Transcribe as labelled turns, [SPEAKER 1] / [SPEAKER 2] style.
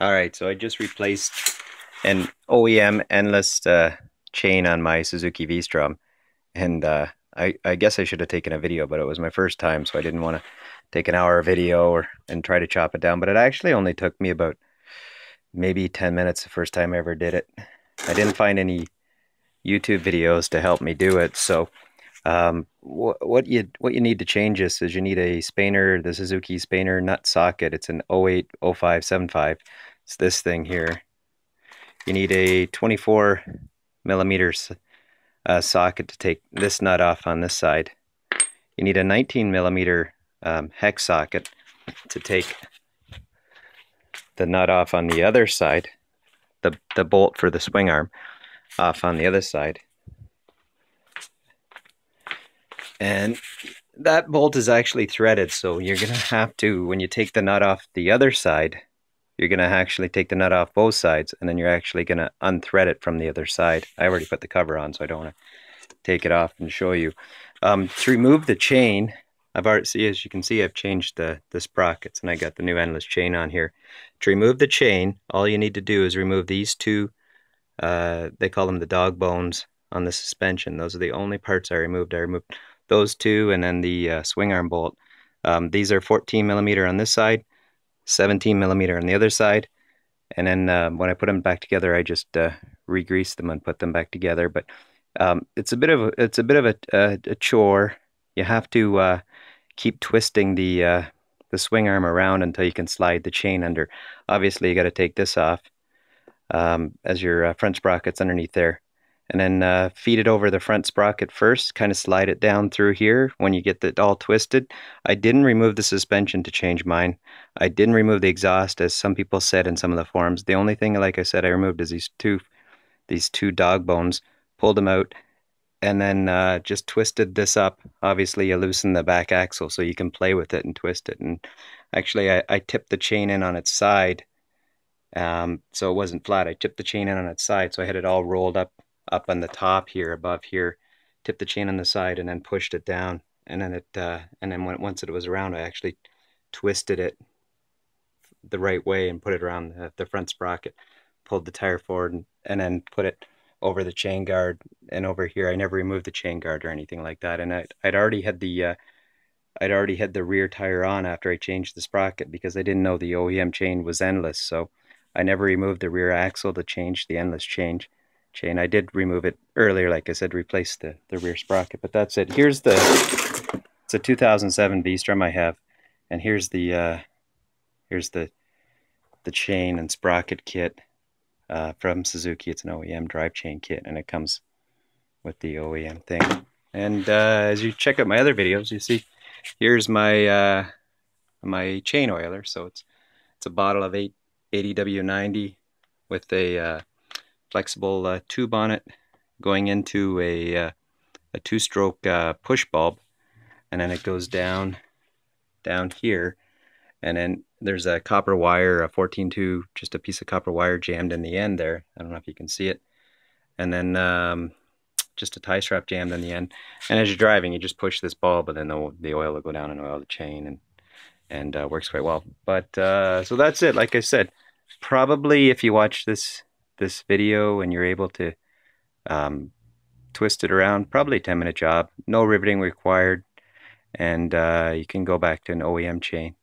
[SPEAKER 1] Alright, so I just replaced an OEM endless chain on my Suzuki V-Strom, and I guess I should have taken a video, but it was my first time, so I didn't want to take an hour video and try to chop it down. But it actually only took me about maybe 10 minutes the first time I ever did it. I didn't find any YouTube videos to help me do it, so what you need to change this is you need a Spaner, the Suzuki Spaner nut socket. It's an 080575. It's this thing here. You need a 24 millimeters socket to take this nut off on this side. You need a 19 millimeter hex socket to take the nut off on the other side, the bolt for the swing arm off on the other side. And that bolt is actually threaded, so you're going to have to, when you take the nut off the other side, you're going to actually take the nut off both sides, and then you're actually going to unthread it from the other side. I already put the cover on, so I don't want to take it off and show you. To remove the chain, I've already, see, as you can see, I've changed the sprockets, and I got the new endless chain on here. To remove the chain, all you need to do is remove these two, they call them the dog bones on the suspension. Those are the only parts I removed. I removed those two, and then the swing arm bolt. These are 14 millimeter on this side, 17 millimeter on the other side, and then when I put them back together, I just re-greased them and put them back together. But it's a bit of a chore. You have to keep twisting the swing arm around until you can slide the chain under. Obviously, you got to take this off as your front sprocket's underneath there. And then feed it over the front sprocket first, kind of slide it down through here when you get it all twisted. I didn't remove the suspension to change mine. I didn't remove the exhaust, as some people said in some of the forums. The only thing, like I said, I removed is these two dog bones, pulled them out, and then just twisted this up. Obviously, you loosen the back axle so you can play with it and twist it. And actually, I tipped the chain in on its side, so it wasn't flat. I tipped the chain in on its side, so I had it all rolled up on the top here, above here, tipped the chain on the side, and then pushed it down. And then once it was around, I actually twisted it the right way and put it around the front sprocket, pulled the tire forward, and then put it over the chain guard. And over here, I never removed the chain guard or anything like that. And I'd already had the rear tire on after I changed the sprocket, because I didn't know the OEM chain was endless. So I never removed the rear axle to change the endless chain. I did remove it earlier, like I said, replace the rear sprocket, but that's it. It's a 2007 V-Strom I have, and here's the chain and sprocket kit from Suzuki. It's an OEM drive chain kit, and it comes with the OEM thing. And as you check out my other videos, you see here's my my chain oiler. So it's a bottle of 80W90 with a flexible tube on it, going into a two-stroke push bulb, and then it goes down here, and then there's a copper wire, a 14-2, just a piece of copper wire jammed in the end there. I don't know if you can see it. And then just a tie strap jammed in the end. And as you're driving, you just push this bulb, and then the oil will go down and oil the chain, and works quite well. But so that's it. Like I said, probably if you watch this video and you're able to twist it around, probably a 10-minute job, no riveting required, and you can go back to an OEM chain.